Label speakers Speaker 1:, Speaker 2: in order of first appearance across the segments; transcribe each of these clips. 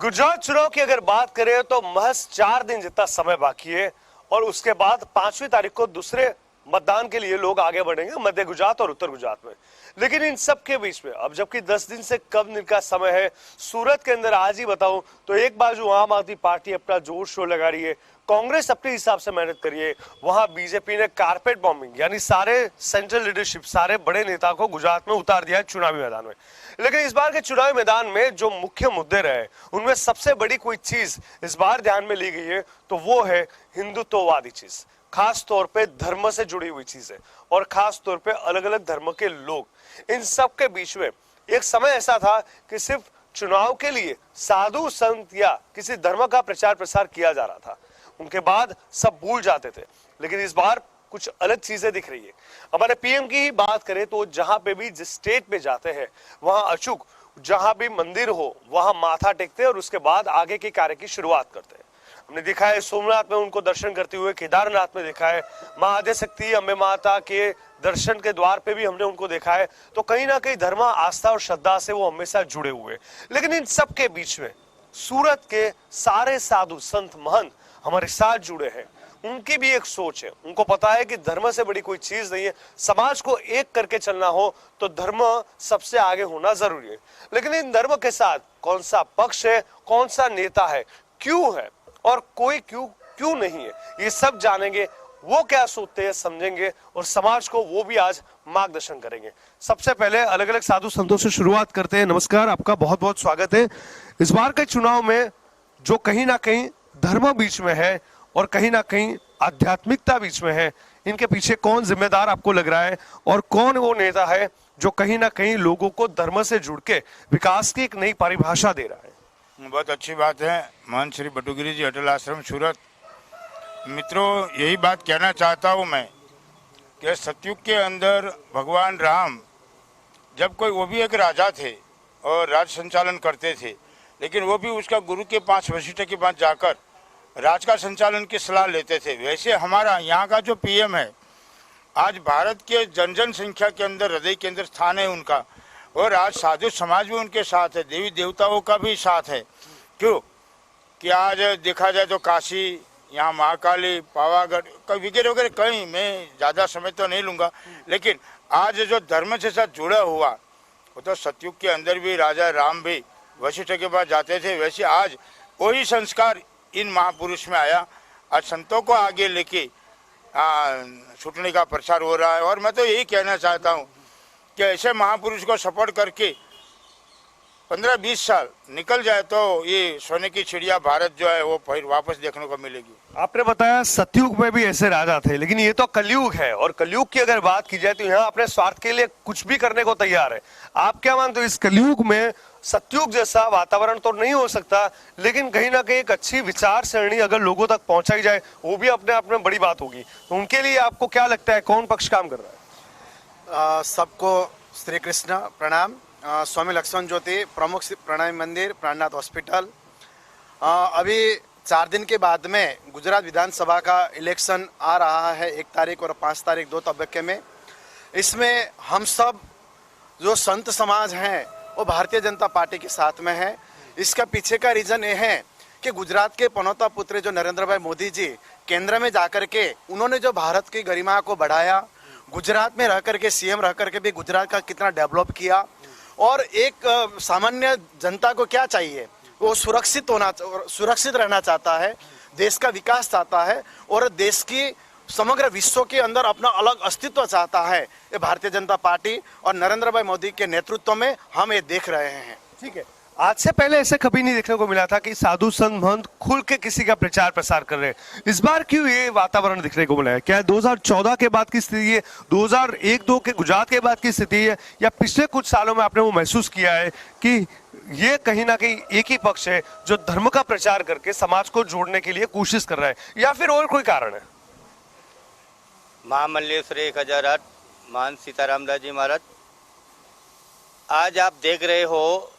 Speaker 1: गुजरात चुनाव की अगर बात करें तो महज 4 दिन जितना समय बाकी है और उसके बाद 5वीं तारीख को दूसरे मतदान के लिए लोग आगे बढ़ेंगे मध्य गुजरात और उत्तर गुजरात में। लेकिन इन सब के बीच में अब जबकि 10 दिन से कम दिन का समय है, सूरत के अंदर आज ही बताऊं तो एक बाजू आम आदमी पार्टी अपना जोर शोर लगा रही है, कांग्रेस अपने हिसाब से मेहनत करी है, वहां बीजेपी ने कारपेट बॉम्बिंग यानी सारे सेंट्रल लीडरशिप सारे बड़े नेता को गुजरात में उतार दिया है चुनावी मैदान में। लेकिन इस बार के चुनावी मैदान में जो मुख्य मुद्दे रहे उनमें सबसे बड़ी कोई चीज इस बार ध्यान में ली गई है तो वो है हिंदुत्ववादी चीज, खास तौर पे धर्म से जुड़ी हुई चीजें और खास तौर पे अलग अलग धर्म के लोग। इन सब के बीच में एक समय ऐसा था कि सिर्फ चुनाव के लिए साधु संत या किसी धर्म का प्रचार प्रसार किया जा रहा था, उनके बाद सब भूल जाते थे। लेकिन इस बार कुछ अलग चीजें दिख रही है। हमारे पीएम की ही बात करें तो जहां पे भी जिस स्टेट पे जाते हैं वहां अचूक जहां भी मंदिर हो वहां माथा टेकते हैं और उसके बाद आगे के कार्य की शुरुआत करते हैं। हमने देखा है सोमनाथ में उनको दर्शन करते हुए, केदारनाथ में देखा है, मां आद्यशक्ति अम्बे माता के दर्शन के द्वार पे भी हमने उनको देखा है। तो कहीं ना कहीं धर्म, आस्था और श्रद्धा से वो हमेशा जुड़े हुए। लेकिन इन सब के बीच में सूरत के सारे साधु संत महंत हमारे साथ जुड़े हैं। उनकी भी एक सोच है, उनको पता है कि धर्म से बड़ी कोई चीज नहीं है, समाज को एक करके चलना हो तो धर्म सबसे आगे होना जरूरी है। लेकिन इन धर्म के साथ कौन सा पक्ष है, कौन सा नेता है, क्यों है और कोई क्यों नहीं है, ये सब जानेंगे। वो क्या सोचते हैं समझेंगे और समाज को वो भी आज मार्गदर्शन करेंगे। सबसे पहले अलग अलग साधु संतों से शुरुआत करते हैं। नमस्कार, आपका बहुत बहुत स्वागत है। इस बार के चुनाव में जो कहीं ना कहीं धर्म बीच में है और कहीं ना कहीं आध्यात्मिकता बीच में है, इनके पीछे कौन जिम्मेदार आपको लग रहा है और कौन वो नेता है जो कहीं ना कहीं लोगों को धर्म से जुड़ के विकास की एक नई परिभाषा दे रहा है?
Speaker 2: बहुत अच्छी बात है। महंत श्री बटुगिरी जी, अटल आश्रम सूरत। मित्रों, यही बात कहना चाहता हूँ मैं कि सतयुग के अंदर भगवान राम जब वो भी एक राजा थे और राज संचालन करते थे, लेकिन वो भी उसका गुरु के पास, वशिष्ठ के पास जाकर राज का संचालन की सलाह लेते थे। वैसे हमारा यहाँ का जो पीएम है, आज भारत के जन जन संख्या के अंदर, हृदय के अंदर स्थान है उनका, और आज साधु समाज भी उनके साथ है, देवी देवताओं का भी साथ है। क्यों कि आज देखा जाए तो काशी, यहाँ महाकाली, पावागढ़ वगैरह वगैरह कहीं, मैं ज़्यादा समय तो नहीं लूँगा, लेकिन आज जो धर्म से साथ जुड़ा हुआ वो तो सतयुग के अंदर भी राजा राम भी वशिष्ठ के पास जाते थे। वैसे आज वही संस्कार इन महापुरुष में आया। आज संतों को आगे लेके छूटने का प्रचार हो रहा है। और मैं तो यही कहना चाहता हूँ कि ऐसे महापुरुष को सपोर्ट करके 15-20 साल निकल जाए तो ये सोने की चिड़िया भारत जो है वो फिर वापस देखने को मिलेगी।
Speaker 1: आपने बताया सतयुग में भी ऐसे राजा थे, लेकिन ये तो कलयुग है और कलयुग की अगर बात की जाए तो यहाँ अपने स्वार्थ के लिए कुछ भी करने को तैयार है। आप क्या मानते हो, इस कलयुग में सतयुग जैसा वातावरण तो नहीं हो सकता, लेकिन कहीं ना कहीं एक अच्छी विचार सरणी अगर लोगों तक पहुंचाई जाए वो भी अपने आप में बड़ी बात होगी। तो उनके लिए आपको क्या लगता है, कौन पक्ष काम कर रहा है?
Speaker 3: सबको श्री कृष्ण प्रणाम। स्वामी लक्ष्मण ज्योति, प्रमुख प्रणामी मंदिर, प्राणनाथ हॉस्पिटल। अभी 4 दिन के बाद में गुजरात विधानसभा का इलेक्शन आ रहा है, 1 तारीख और 5 तारीख, 2 तबक्के में। इसमें हम सब जो संत समाज हैं वो भारतीय जनता पार्टी के साथ में है। इसका पीछे का रीज़न ये है कि गुजरात के पनौता पुत्र जो नरेंद्र भाई मोदी जी केंद्र में जाकर के उन्होंने जो भारत की गरिमा को बढ़ाया, गुजरात में रह करके सीएम रह करके भी गुजरात का कितना डेवलप किया। और एक सामान्य जनता को क्या चाहिए, वो सुरक्षित रहना चाहता है, देश का विकास चाहता है और देश की समग्र विश्व के अंदर अपना अलग अस्तित्व चाहता है। ये भारतीय जनता पार्टी और नरेंद्र भाई मोदी के नेतृत्व में हम ये देख रहे हैं।
Speaker 1: ठीक है, आज से पहले ऐसे कभी नहीं देखने को मिला था कि साधु संत महंत खुल के किसी का प्रचार प्रसार कर रहे हैं। इस बार क्यों ये वातावरण दिखने को मिला है? क्या 2014 के बाद की स्थिति है, 2001-2 के गुजरात के बाद की स्थिति है, या पिछले कुछ सालों में आपने वो महसूस किया है कि ये कहीं ना कहीं एक ही पक्ष है जो धर्म का प्रचार करके समाज को जोड़ने के लिए कोशिश कर रहा है, या फिर और कोई कारण है?
Speaker 4: महामल्लेश्वर 1008 मान सीताराम दास जी महाराज, आज आप देख रहे हो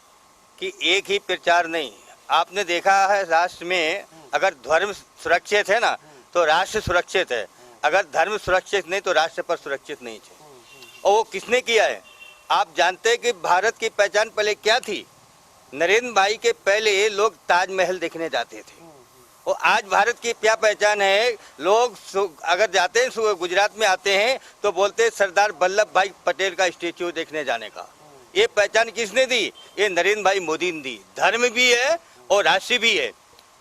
Speaker 4: कि एक ही प्रचार नहीं, आपने देखा है राष्ट्र में अगर धर्म सुरक्षित है ना तो राष्ट्र सुरक्षित है, अगर धर्म सुरक्षित नहीं तो राष्ट्र पर सुरक्षित नहीं है। और वो किसने किया है? आप जानते हैं कि भारत की पहचान पहले क्या थी? नरेंद्र भाई के पहले लोग ताजमहल देखने जाते थे और आज भारत की क्या पहचान है, लोग अगर जाते हैं गुजरात में आते हैं तो बोलते हैं सरदार वल्लभ भाई पटेल का स्टेच्यू देखने जाने का। ये पहचान किसने दी? ये नरेंद्र भाई मोदी ने दी। धर्म भी है और राष्ट्र भी है।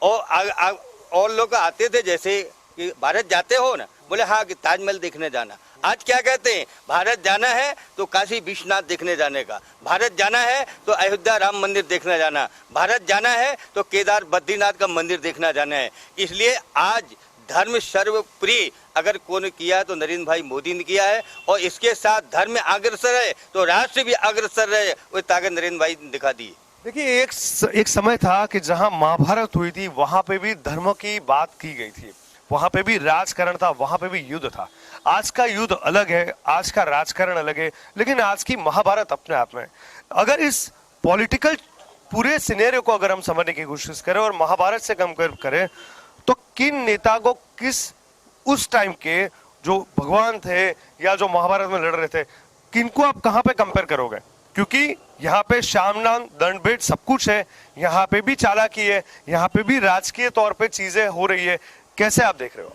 Speaker 4: और लोग आते थे जैसे कि भारत जाते हो ना, बोले हाँ कि ताजमहल देखने जाना। आज क्या कहते हैं? भारत जाना है तो काशी विश्वनाथ देखने जाने का, भारत जाना है तो अयोध्या राम मंदिर देखने जाना, भारत जाना है तो केदार बद्रीनाथ का मंदिर देखना जाना है। इसलिए आज धर्म सर्वप्रिय अगर कौन किया है तो नरेंद्र भाई मोदी ने किया है और इसके साथ धर्म अग्रसर है तो राष्ट्र भी अग्रसर रहे, वो ताकत नरेंद्र भाई ने दिखा दी।
Speaker 1: देखिए एक समय था कि जहां महाभारत हुई थी वहां पे भी धर्म की बात की गई थी, वहां पे भी राजकारण था, वहां पे भी युद्ध था। आज का युद्ध अलग है, आज का राजकारण अलग है, लेकिन आज की महाभारत अपने आप में। अगर इस पॉलिटिकल पूरे सिनेरियो को अगर हम समझने की कोशिश करें और महाभारत से कंपेयर करें तो किन नेता को किस उस टाइम के जो भगवान थे या जो महाभारत में लड़ रहे थे, किनको आप कहां पे कंपेयर करोगे? क्योंकि यहाँ पे शामनाम दंड भेद सब कुछ है, यहाँ पे भी चालाकी है, यहाँ पे भी राजकीय तौर पे चीजें हो रही है। कैसे आप देख रहे हो?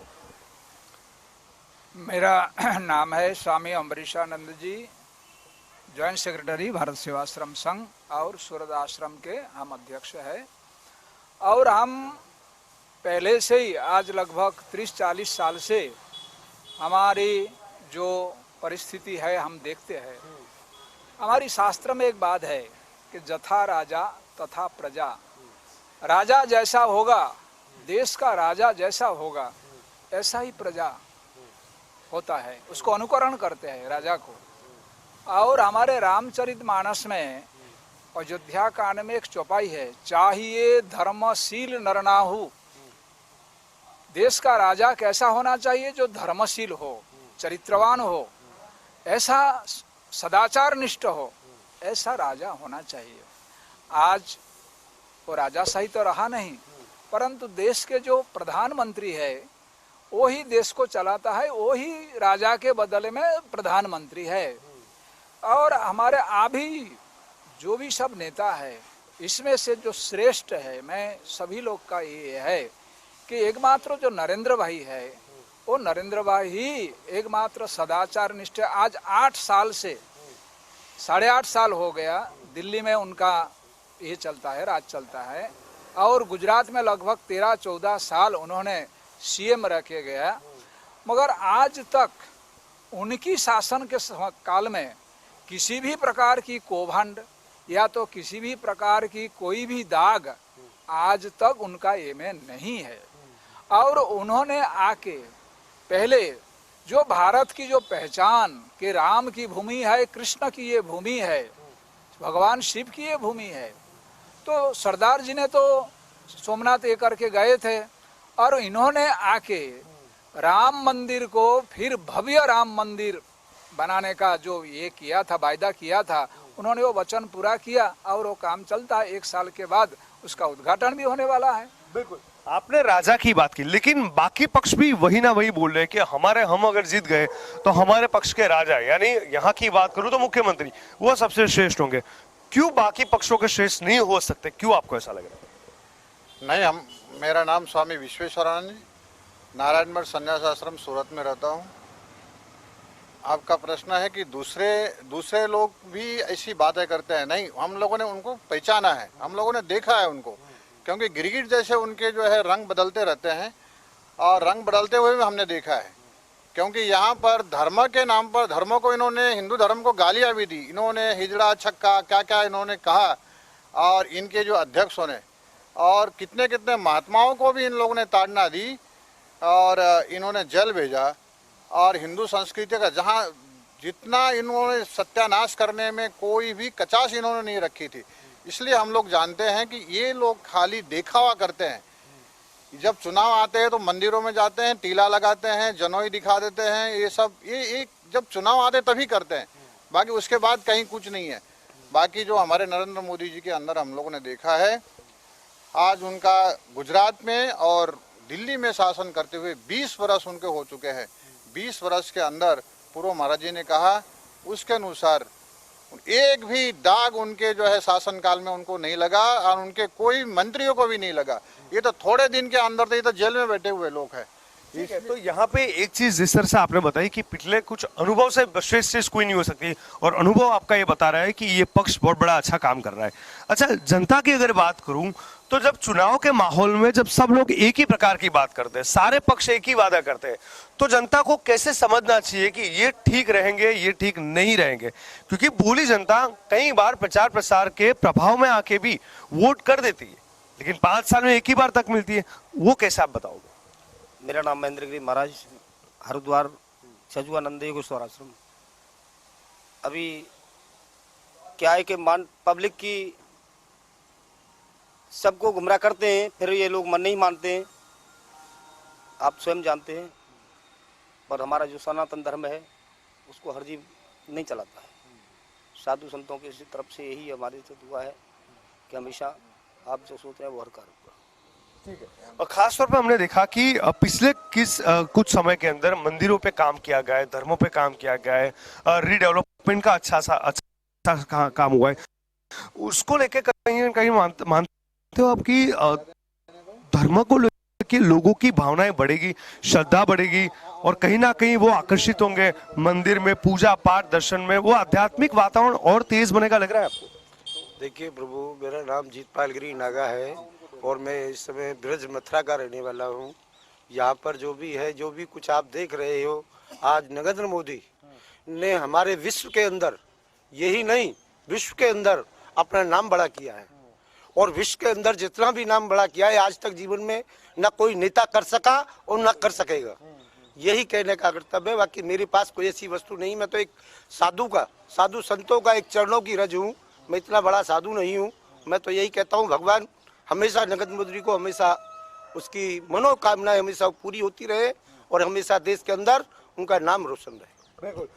Speaker 5: मेरा नाम है स्वामी अम्बरीशानंद जी, जॉइंट सेक्रेटरी भारत सेवाश्रम संघ और सूरत आश्रम के हम अध्यक्ष है। और हम पहले से ही आज लगभग 30-40 साल से हमारी जो परिस्थिति है हम देखते हैं। हमारी शास्त्र में एक बात है कि जथा राजा तथा प्रजा, राजा जैसा होगा, देश का राजा जैसा होगा ऐसा ही प्रजा होता है, उसको अनुकरण करते हैं राजा को। और हमारे रामचरितमानस में अयोध्या कांड में एक चौपाई है, चाहिए धर्मशील नरनाहु। देश का राजा कैसा होना चाहिए? जो धर्मशील हो, चरित्रवान हो, ऐसा सदाचार निष्ठ हो, ऐसा राजा होना चाहिए। आज वो राजा सही तो रहा नहीं, परंतु देश के जो प्रधानमंत्री है वो ही देश को चलाता है, वो ही राजा के बदले में प्रधानमंत्री है। और हमारे अभी जो भी सब नेता है इसमें से जो श्रेष्ठ है, मैं सभी लोग का ये है कि एकमात्र जो नरेंद्र भाई है वो नरेंद्र भाई ही एकमात्र सदाचार निष्ठ। आज 8 साल से 8.5 साल हो गया दिल्ली में उनका ये चलता है, राज चलता है। और गुजरात में लगभग 13-14 साल उन्होंने सीएम रखे गया, मगर आज तक उनकी शासन के काल में किसी भी प्रकार की कौभांड या तो किसी भी प्रकार की कोई भी दाग आज तक उनका ये में नहीं है। और उन्होंने आके पहले जो भारत की जो पहचान कि राम की भूमि है, कृष्ण की ये भूमि है, भगवान शिव की ये भूमि है, तो सरदार जी ने तो सोमनाथ ये करके गए थे और इन्होंने आके राम मंदिर को फिर भव्य राम मंदिर बनाने का जो ये किया था, वायदा किया था, उन्होंने वो वचन पूरा किया और वो काम चलता है। 1 साल के बाद उसका उद्घाटन भी होने वाला है।
Speaker 1: बिल्कुल, आपने राजा की बात की, लेकिन बाकी पक्ष भी वही ना वही बोल रहे हैं कि हम अगर जीत गए तो हमारे पक्ष के राजा, यानी यहाँ की बात करूं तो मुख्यमंत्री, वो सबसे श्रेष्ठ होंगे। क्यों बाकी पक्षों के श्रेष्ठ नहीं हो सकते? क्यों आपको ऐसा लग रहा है?
Speaker 3: नहीं, मेरा नाम स्वामी विश्वेश्वरानंद, नारायण मठ संन्यास आश्रम सूरत में रहता हूँ। आपका प्रश्न है कि दूसरे लोग भी ऐसी बातें करते हैं। नहीं, हम लोगों ने उनको पहचाना है, हम लोगों ने देखा है उनको, क्योंकि गिरगिट जैसे उनके जो है रंग बदलते रहते हैं और रंग बदलते हुए भी हमने देखा है। क्योंकि यहाँ पर धर्म के नाम पर धर्म को इन्होंने, हिंदू धर्म को गालियाँ भी दी, इन्होंने हिजड़ा छक्का क्या क्या इन्होंने कहा। और इनके जो अध्यक्षों ने और कितने कितने महात्माओं को भी इन लोगों ने ताड़ना दी और इन्होंने जेल भेजा। और हिंदू संस्कृति का जहाँ जितना इन्होंने सत्यानाश करने में कोई भी कचास इन्होंने नहीं रखी थी। इसलिए हम लोग जानते हैं कि ये लोग खाली देखावा करते हैं। जब चुनाव आते हैं तो मंदिरों में जाते हैं, टीला लगाते हैं, जनोई दिखा देते हैं, ये सब ये जब चुनाव आते तभी करते हैं, बाकी उसके बाद कहीं कुछ नहीं है। बाकी जो हमारे नरेंद्र मोदी जी के अंदर हम लोगों ने देखा है, आज उनका गुजरात में और दिल्ली में शासन करते हुए 20 वर्ष उनके हो चुके हैं। 20 वर्ष के अंदर पूर्व महाराज जी ने कहा उसके अनुसार
Speaker 6: एक भी दाग उनके जो है शासनकाल में उनको नहीं लगा और उनके कोई मंत्रियों को भी नहीं लगा। ये तो थोड़े दिन के अंदर तो ये तो जेल में बैठे हुए लोग हैं।
Speaker 1: ठीक है, तो यहाँ पे एक चीज जिस तरह से आपने बताई कि पिछले कुछ अनुभव से श्रेष्ठ चीज कोई नहीं हो सकती, और अनुभव आपका ये बता रहा है कि ये पक्ष बहुत बड़ा अच्छा काम कर रहा है। अच्छा, जनता की अगर बात करूं तो जब चुनाव के माहौल में जब सब लोग एक ही प्रकार की बात करते हैं, सारे पक्ष एक ही वादा करते हैं, तो जनता को कैसे समझना चाहिए कि ये ठीक रहेंगे, ये ठीक नहीं रहेंगे? क्योंकि भोली जनता कई बार प्रचार प्रसार के प्रभाव में आके भी वोट कर देती है, लेकिन 5 साल में एक ही बार तक मिलती है, वो कैसे आप बताओगे?
Speaker 7: मेरा नाम महेंद्र गिरी महाराज, हरिद्वार सजुआनंद योग आश्रम। अभी क्या है कि पब्लिक की सबको गुमराह करते हैं, फिर ये लोग मन नहीं मानते हैं, आप स्वयं जानते हैं। पर हमारा जो सनातन धर्म है उसको हर जीव नहीं चलाता है। साधु संतों की तरफ से यही हमारी तो दुआ है कि हमेशा आप जो सोच रहे हैं वो हर कार्य होगा।
Speaker 1: ठीक है, और खास तौर पे हमने देखा कि पिछले कुछ समय के अंदर मंदिरों पे काम किया गया है, धर्मों पे काम किया गया है, रीडेवलपमेंट का अच्छा काम हुआ है। उसको लेके कहीं ना कहीं मानते हो आप कि धर्म को लेके लोगों की भावनाएं बढ़ेगी, श्रद्धा बढ़ेगी, और कहीं ना कहीं वो आकर्षित होंगे मंदिर में, पूजा पाठ दर्शन में, वो आध्यात्मिक वातावरण और तेज बनेगा, लग रहा है आपको?
Speaker 8: देखिए प्रभु, मेरा नाम जीतपाल गिरी नागा है और मैं इस समय ब्रज मथुरा का रहने वाला हूँ। यहाँ पर जो भी है, जो भी कुछ आप देख रहे हो, आज नरेंद्र मोदी ने हमारे विश्व के अंदर, यही नहीं विश्व के अंदर अपना नाम बड़ा किया है। और विश्व के अंदर जितना भी नाम बड़ा किया है आज तक जीवन में न कोई नेता कर सका और न कर सकेगा। यही कहने का कर्तव्य है। बाकी मेरे पास कोई ऐसी वस्तु नहीं, मैं तो एक साधु संतों का एक चरणों की रज हूँ। मैं इतना बड़ा साधु नहीं हूँ। मैं तो यही कहता हूँ, भगवान हमेशा नरेंद्र मोदी को हमेशा उसकी मनोकामनाएं हमेशा पूरी होती रहे और हमेशा देश के अंदर उनका नाम रोशन रहे।
Speaker 1: बिल्कुल।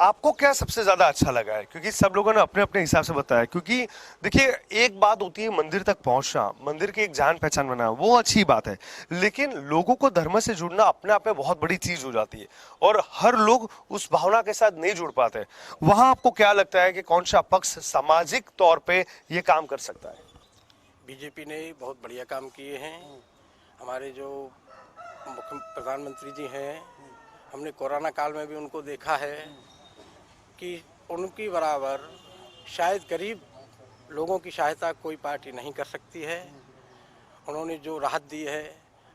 Speaker 1: आपको क्या सबसे ज्यादा अच्छा लगा है? क्योंकि सब लोगों ने अपने अपने हिसाब से बताया। क्योंकि देखिए, एक बात होती है मंदिर तक पहुंचना, मंदिर की एक जान पहचान बनाना, वो अच्छी बात है, लेकिन लोगों को धर्म से जुड़ना अपने आप में बहुत बड़ी चीज हो जाती है और हर लोग उस भावना के साथ नहीं जुड़ पाते। वहां आपको क्या लगता है कि कौन सा पक्ष सामाजिक तौर पर यह काम कर सकता है?
Speaker 9: बीजेपी ने बहुत बढ़िया काम किए हैं। हमारे जो मुख्य प्रधानमंत्री जी हैं, हमने कोरोना काल में भी उनको देखा है कि उनकी बराबर शायद गरीब लोगों की सहायता कोई पार्टी नहीं कर सकती है। उन्होंने जो राहत दी है,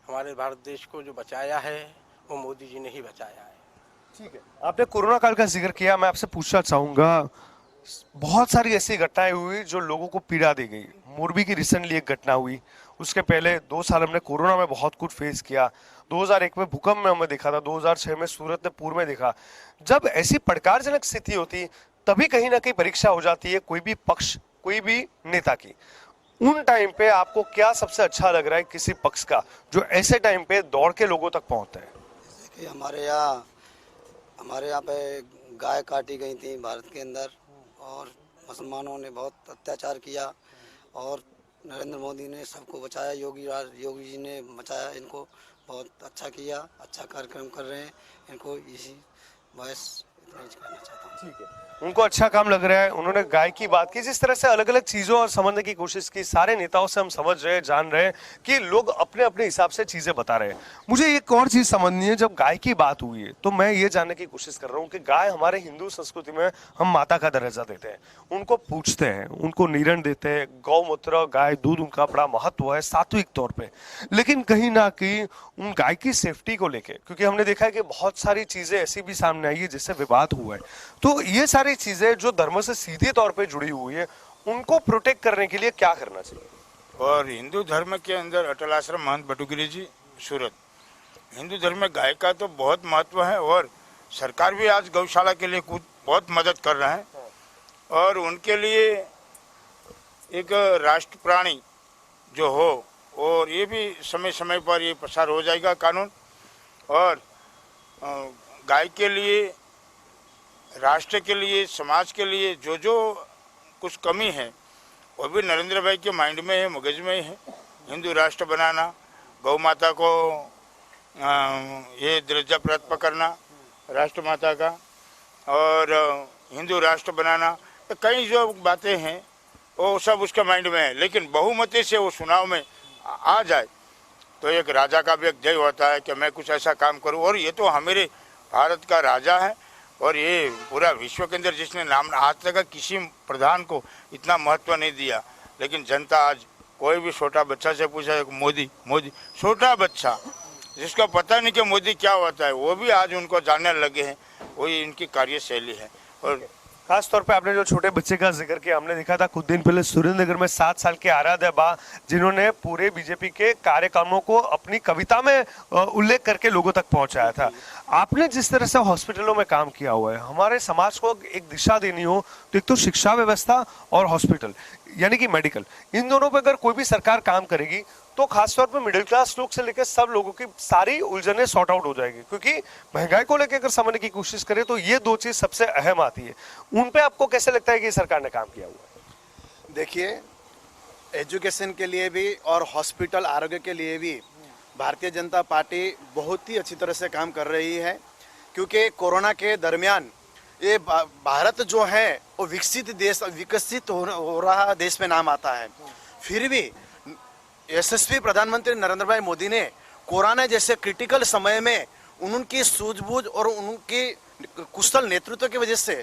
Speaker 9: हमारे भारत देश को जो बचाया है, वो मोदी जी ने ही बचाया है।
Speaker 1: ठीक है, आपने कोरोना काल का जिक्र किया, मैं आपसे पूछना चाहूंगा, बहुत सारी ऐसी घटनाएं हुई जो लोगों को पीड़ा दे गई। मोरबी की रिसेंटली एक घटना हुई, उसके पहले 2 साल हमने कोरोना में बहुत कुछ फेस किया। 2001 में भूकंप में हमें देखा था, 2006 में सूरत ने पूर्व में देखा। जब ऐसी पड़कारजनक स्थिति होती तभी कहीं ना कहीं परीक्षा हो जाती है कोई भी पक्ष, कोई भी नेता की। उन टाइम पे आपको क्या सबसे अच्छा लग रहा है किसी पक्ष का जो ऐसे टाइम पे दौड़ के लोगों तक पहुंचता है?
Speaker 7: जैसे कि हमारे यहाँ पे गाय काटी गई थी भारत के अंदर और मुसलमानों ने बहुत अत्याचार किया और नरेंद्र मोदी ने सबको बचाया। योगी जी ने बचाया, इनको बहुत अच्छा किया, अच्छा कार्यक्रम कर रहे हैं। इनको इसी बस इतना ही कहना चाहता हूँ।
Speaker 1: ठीक है, उनको अच्छा काम लग रहा है। उन्होंने गाय की बात की, जिस तरह से अलग अलग चीजों और समझने की कोशिश की। सारे नेताओं से हम समझ रहे हैं, जान रहे हैं कि लोग अपने अपने हिसाब से चीजें बता रहे हैं। मुझे एक और चीज समझनी है, जब गाय की बात हुई है तो मैं ये जानने की कोशिश कर रहा हूँ कि गाय हमारे हिंदू संस्कृति में हम माता का दर्जा देते हैं, उनको पूछते हैं, उनको नीरण देते हैं। गौमूत्र, गाय दूध, उनका बड़ा महत्व है सात्विक तौर पर। लेकिन कहीं ना कहीं उन गाय की सेफ्टी को लेके, क्योंकि हमने देखा है कि बहुत सारी चीजें ऐसी भी सामने आई है जिससे विवाद हुआ है, तो ये सारी चीजें जो धर्म से सीधे तौर पे जुड़ी हुई है, उनको प्रोटेक्ट करने के लिए क्या करना चाहिए?
Speaker 2: और हिंदू धर्म के अंदर अटल आश्रम महंत बटुगिरी जी सूरत, हिंदू धर्म में गाय का तो बहुत महत्व है और सरकार भी आज गौशाला के लिए कुछ बहुत मदद कर रहा है और उनके लिए एक राष्ट्र प्राणी जो हो, और ये भी समय समय पर ये प्रसार हो जाएगा कानून। और गाय के लिए, राष्ट्र के लिए, समाज के लिए जो जो कुछ कमी है वो भी नरेंद्र भाई के माइंड में है, मगज में है। हिंदू राष्ट्र बनाना, गौ माता को ये दर्जा प्राप्त करना राष्ट्र माता का, और हिंदू राष्ट्र बनाना, तो कई जो बातें हैं वो सब उसके माइंड में है, लेकिन बहुमती से वो चुनाव में आ जाए तो एक राजा का भी एक जय होता है कि मैं कुछ ऐसा काम करूं। और ये तो हमारे भारत का राजा है और ये पूरा विश्व के अंदर जिसने नाम, आज तक किसी प्रधान को इतना महत्व नहीं दिया, लेकिन जनता आज कोई भी छोटा बच्चा से पूछा मोदी मोदी, छोटा बच्चा जिसको पता नहीं कि मोदी क्या होता है वो भी आज उनको जानने लगे हैं। वही इनकी कार्यशैली है। और
Speaker 1: खास तौर पे आपने जो छोटे बच्चे का जिक्र किया, हमने देखा था कुछ दिन पहले सुरेंद्रनगर में 7 साल के आराध्या बा जिन्होंने पूरे बीजेपी के कार्यक्रमों को अपनी कविता में उल्लेख करके लोगों तक पहुंचाया था। आपने जिस तरह से हॉस्पिटलों में काम किया हुआ है, हमारे समाज को एक दिशा देनी हो तो एक तो शिक्षा व्यवस्था और हॉस्पिटल यानी कि मेडिकल, इन दोनों पर अगर कोई भी सरकार काम करेगी तो खासतौर पर मिडिल क्लास लोग से लेकर सब लोगों की सारी उलझने सॉर्ट आउट हो जाएगी। क्योंकि महंगाई को लेकर अगर समझने की कोशिश करें तो ये दो चीज सबसे अहम आती है। उन पे आपको कैसे लगता है कि सरकार ने काम किया हुआ है?
Speaker 3: देखिए, एजुकेशन के लिए भी और हॉस्पिटल आरोग्य के लिए भी भारतीय जनता पार्टी बहुत ही अच्छी तरह से काम कर रही है। क्योंकि कोरोना के दरमियान ये भारत जो है वो विकसित हो रहा देश में नाम आता है। फिर भी यशस्वी प्रधानमंत्री नरेंद्र भाई मोदी ने कोरोना जैसे क्रिटिकल समय में उनकी सूझबूझ और उनकी कुशल नेतृत्व की वजह से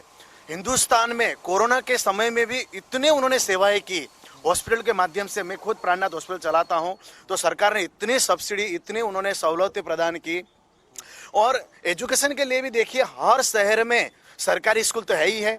Speaker 3: हिंदुस्तान में कोरोना के समय में भी इतने उन्होंने सेवाएं की। हॉस्पिटल के माध्यम से, मैं खुद प्राणनाथ हॉस्पिटल चलाता हूं, तो सरकार ने इतनी सब्सिडी, इतने उन्होंने सहूलतें प्रदान की। और एजुकेशन के लिए भी देखिए, हर शहर में सरकारी स्कूल तो है ही है,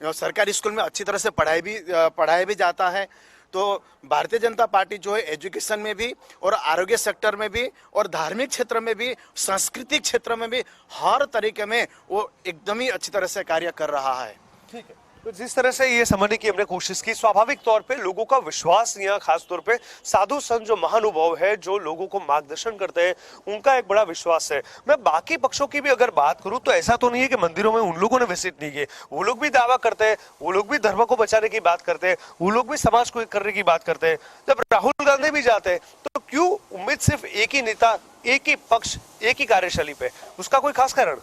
Speaker 3: सरकारी स्कूल में अच्छी तरह से पढ़ाया भी जाता है। तो भारतीय जनता पार्टी जो है एजुकेशन में भी और आरोग्य सेक्टर में भी और धार्मिक क्षेत्र में भी, सांस्कृतिक क्षेत्र में भी, हर तरीके में वो एकदम ही अच्छी तरह से कार्य कर रहा है।
Speaker 1: ठीक है, तो जिस तरह से ये समझने की हमने कोशिश की, स्वाभाविक तौर पे लोगों का विश्वास यहाँ खास तौर पे साधु संत जो महानुभाव है, जो लोगों को मार्गदर्शन करते हैं, उनका एक बड़ा विश्वास है। मैं बाकी पक्षों की भी अगर बात करूं तो ऐसा तो नहीं है कि मंदिरों में उन लोगों ने विजिट नहीं किए, वो लोग भी दावा करते हैं, वो लोग भी धर्म को बचाने की बात करते हैं, वो लोग भी समाज को एक करने की बात करते हैं। जब राहुल गांधी भी जाते हैं तो क्यों उम्मीद सिर्फ एक ही नेता, एक ही पक्ष, एक ही कार्यशैली पे? उसका कोई खास कारण?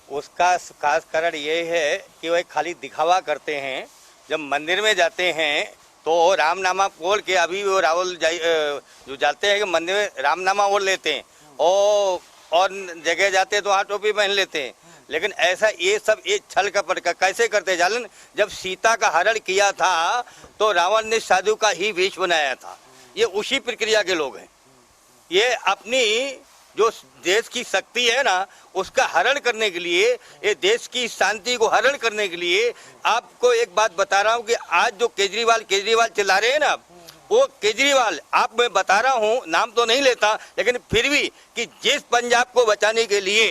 Speaker 4: उसका खास कारण ये है कि वह खाली दिखावा करते हैं। जब मंदिर में जाते हैं तो रामनामा बोल के, अभी वो राहुल जो जाते हैं कि मंदिर में रामनामा बोल लेते हैं, और जगह जाते हैं तो वहाँ टोपी पहन लेते हैं। लेकिन ऐसा ये सब एक छल कपट का कैसे करते जालन? जब सीता का हरण किया था तो रावण ने साधु का ही वेश बनाया था। ये उसी प्रक्रिया के लोग हैं। ये अपनी जो देश की शक्ति है ना, उसका हरण करने के लिए, ये देश की शांति को हरण करने के लिए, आपको एक बात बता रहा हूँ कि आज जो केजरीवाल चिल्ला रहे हैं ना, वो केजरीवाल, आप मैं बता रहा हूँ, नाम तो नहीं लेता, लेकिन फिर भी कि जिस पंजाब को बचाने के लिए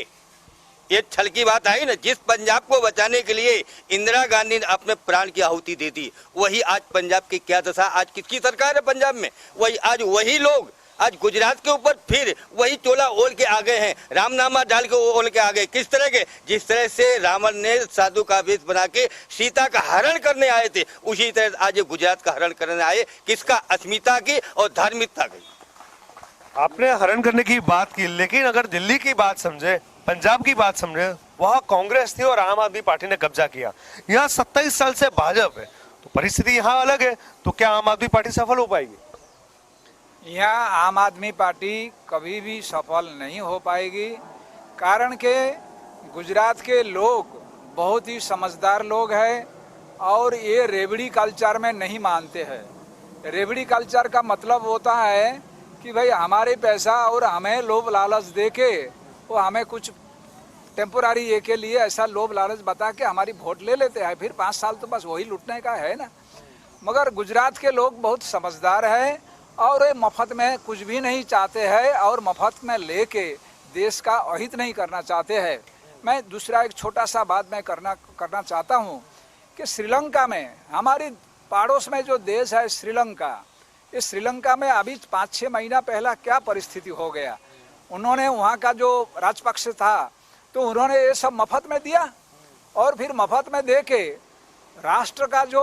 Speaker 4: ये छल की बात आई ना, जिस पंजाब को बचाने के लिए इंदिरा गांधी ने अपने प्राण की आहुति दे दी, वही आज पंजाब की क्या दशा, आज किसकी सरकार है पंजाब में? वही आज वही लोग आज गुजरात के ऊपर फिर वही चोला ओढ़ के आ गए हैं, रामनामा डाल के ओढ़ के आ गए। किस तरह के? जिस तरह से रावण ने साधु का वेश बना के सीता का हरण करने आए थे, उसी तरह आज गुजरात का हरण करने आए। किसका? अस्मिता की और धार्मिकता की।
Speaker 1: आपने हरण करने की बात की, लेकिन अगर दिल्ली की बात समझे, पंजाब की बात समझे, वहां कांग्रेस थी और आम आदमी पार्टी ने कब्जा किया। यहाँ 27 साल से भाजपा है, तो परिस्थिति यहाँ अलग है। तो क्या आम आदमी पार्टी सफल हो पाएगी?
Speaker 5: यहाँ आम आदमी पार्टी कभी भी सफल नहीं हो पाएगी। कारण के गुजरात के लोग बहुत ही समझदार लोग हैं और ये रेवड़ी कल्चर में नहीं मानते हैं। रेवड़ी कल्चर का मतलब होता है कि भाई हमारे पैसा और हमें लोभ लालच दे के वो हमें कुछ टेम्पोरारी ये के लिए ऐसा लोभ लालच बता के हमारी वोट ले लेते हैं, फिर 5 साल तो बस वही लूटने का है ना। मगर गुजरात के लोग बहुत समझदार हैं और ये मफत में कुछ भी नहीं चाहते हैं और मफत में लेके देश का अहित नहीं करना चाहते हैं। मैं दूसरा एक छोटा सा बात मैं करना चाहता हूँ कि श्रीलंका में, हमारी पड़ोस में जो देश है श्रीलंका, इस श्रीलंका में अभी 5-6 महीना पहला क्या परिस्थिति हो गया। उन्होंने वहाँ का जो राजपक्ष था तो उन्होंने ये सब मफत में दिया और फिर मफत में दे के राष्ट्र का जो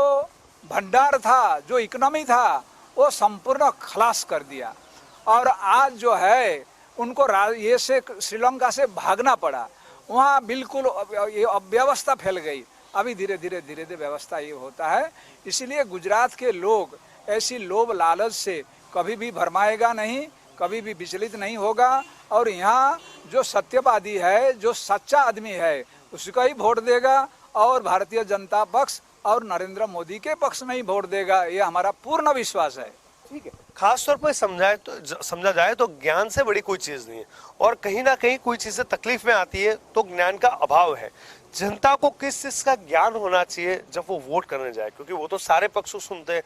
Speaker 5: भंडार था, जो इकोनॉमी था, वो संपूर्ण खलास कर दिया। और आज जो है उनको ये से श्रीलंका से भागना पड़ा। वहाँ बिल्कुल ये अव्यवस्था फैल गई। अभी धीरे धीरे व्यवस्था ये होता है। इसलिए गुजरात के लोग ऐसी लोभ लालच से कभी भी भरमाएगा नहीं, कभी भी विचलित नहीं होगा। और यहाँ जो सत्यवादी है, जो सच्चा आदमी है, उसका ही वोट देगा और भारतीय जनता पक्ष और नरेंद्र मोदी के पक्ष में ही वोट देगा, ये हमारा पूर्ण विश्वास है।
Speaker 1: ठीक है, खास तौर पर समझा जाए तो ज्ञान से बड़ी कोई चीज नहीं है, और कहीं ना कहीं कोई चीजें तकलीफ में आती है तो ज्ञान का अभाव है। जनता को किस चीज का ज्ञान होना चाहिए जब वो वोट करने जाए, क्योंकि वो तो सारे पक्षों सुनते हैं,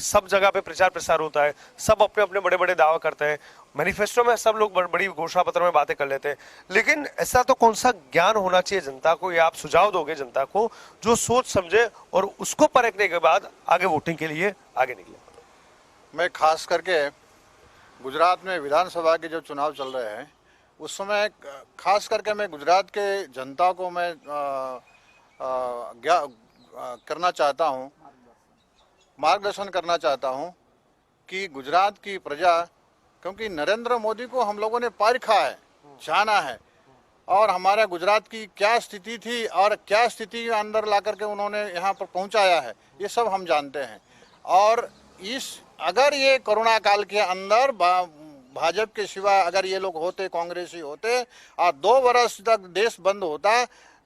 Speaker 1: सब जगह पे प्रचार प्रसार होता है, सब अपने अपने बड़े बड़े दावा करते हैं, मैनिफेस्टो में सब लोग बड़ी घोषणा पत्र में बातें कर लेते हैं, लेकिन ऐसा तो कौन सा ज्ञान होना चाहिए जनता को, या आप सुझाव दोगे जनता को जो सोच समझे और उसको परखने के बाद आगे वोटिंग के लिए आगे निकले?
Speaker 6: मैं खास करके गुजरात में विधानसभा के जो चुनाव चल रहे हैं उस समय खास करके मैं गुजरात के जनता को मैं करना चाहता हूँ, मार्गदर्शन करना चाहता हूँ कि गुजरात की प्रजा, क्योंकि नरेंद्र मोदी को हम लोगों ने परखा है, जाना है, और हमारे गुजरात की क्या स्थिति थी और क्या स्थिति अंदर ला करके उन्होंने यहाँ पर पहुँचाया है, ये सब हम जानते हैं। और अगर ये कोरोना काल के अंदर भाजपा के सिवा अगर ये लोग होते, कांग्रेसी होते और 2 वर्ष तक देश बंद होता,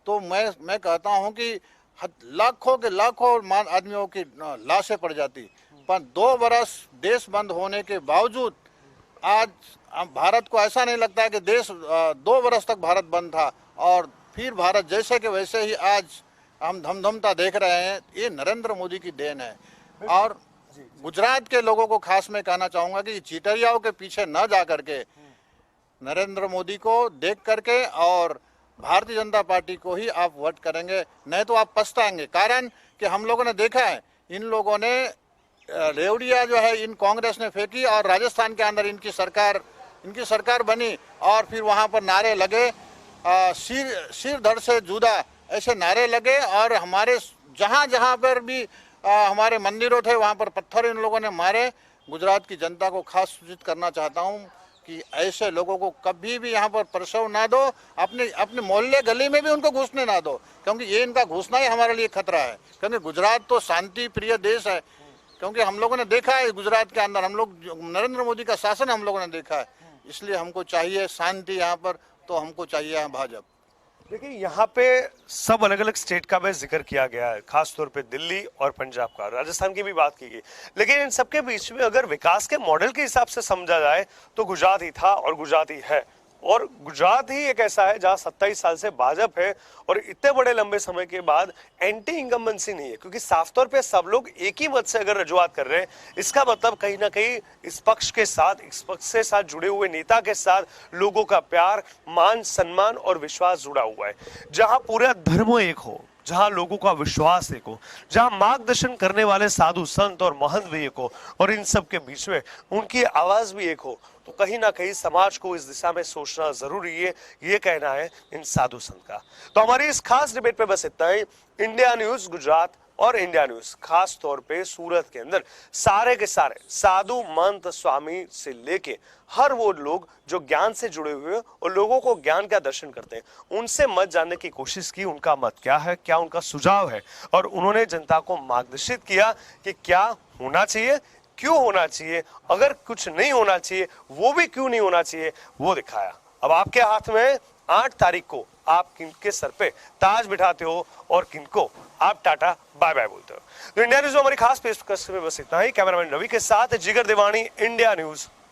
Speaker 6: तो मैं कहता हूँ कि लाखों के लाखों आदमियों की लाशें पड़ जाती। पर 2 वर्ष देश बंद होने के बावजूद आज भारत को ऐसा नहीं लगता कि देश 2 वर्ष तक भारत बंद था और फिर भारत जैसे के वैसे ही आज हम धमधमता देख रहे हैं। ये नरेंद्र मोदी की देन है। और गुजरात के लोगों को खास मैं कहना चाहूँगा कि चीटरियाओं के पीछे न जा करके नरेंद्र मोदी को देख करके और भारतीय जनता पार्टी को ही आप वोट करेंगे, नहीं तो आप पछताएंगे। कारण कि हम लोगों ने देखा है, इन लोगों ने रेवड़िया जो है इन कांग्रेस ने फेंकी और राजस्थान के अंदर इनकी सरकार बनी और फिर वहाँ पर नारे लगे, सिर धड़ से जुदा ऐसे नारे लगे, और हमारे जहाँ पर भी हमारे मंदिरों थे वहाँ पर पत्थर इन लोगों ने मारे। गुजरात की जनता को खास सूचित करना चाहता हूँ कि ऐसे लोगों को कभी भी यहाँ पर प्रसव ना दो, अपने मोहल्ले गली में भी उनको घुसने ना दो, क्योंकि ये इनका घुसना ही हमारे लिए खतरा है। क्योंकि गुजरात तो शांति प्रिय देश है, क्योंकि हम लोगों ने देखा है गुजरात के अंदर नरेंद्र मोदी का शासन हम लोगों ने देखा है। इसलिए हमको चाहिए शांति यहाँ पर, तो हमको चाहिए यहाँ भाजपा।
Speaker 1: देखिए, यहाँ पे सब अलग अलग स्टेट का भी जिक्र किया गया है, खास तौर पे दिल्ली और पंजाब का, राजस्थान की भी बात की गई, लेकिन इन सबके बीच में अगर विकास के मॉडल के हिसाब से समझा जाए तो गुजरात ही था और गुजरात ही है। और गुजरात ही एक ऐसा है जहां 27 साल से भाजपा है और इतने बड़े लंबे समय के बाद एंटी इनकम्बेंसी नहीं है, क्योंकि साफ तौर पे सब लोग एक ही मत से अगर रजुआत कर रहे हैं, इसका मतलब कहीं ना कहीं इस पक्ष के साथ, इस पक्ष से साथ जुड़े हुए नेता के साथ लोगों का प्यार, मान, सम्मान और विश्वास जुड़ा हुआ है। जहां पूरा धर्म एक हो, जहां लोगों का विश्वास एक हो, जहां मार्गदर्शन करने वाले साधु संत और महंत भी एक हो, और इन सब के बीच में उनकी आवाज भी एक हो, तो कहीं ना कहीं समाज को इस दिशा में सोचना जरूरी है, ये कहना है इन साधु संत का। तो हमारी इस खास डिबेट पे बस इतना ही। इंडिया न्यूज गुजरात और इंडिया न्यूज खास तौर पे सूरत के अंदर सारे के सारे साधु महंत स्वामी से लेके हर वो लोग जो ज्ञान से जुड़े हुए हैं और लोगों को ज्ञान का दर्शन करते हैं, उनसे मत जानने की कोशिश की, उनका मत क्या है, क्या उनका सुझाव है, और उन्होंने जनता को मार्गदर्शित किया कि क्या होना चाहिए, क्यों होना चाहिए, अगर कुछ नहीं होना चाहिए वो भी क्यों नहीं होना चाहिए, वो दिखाया। अब आपके हाथ में 8 तारीख को आप किनके सर पे ताज बिठाते हो और किनको आप टाटा बाय बाय बोलते हो। तो इंडिया न्यूज में हमारी खास पेशकश में बस इतना ही। कैमरामैन रवि के साथ जिगर देवानी, इंडिया न्यूज।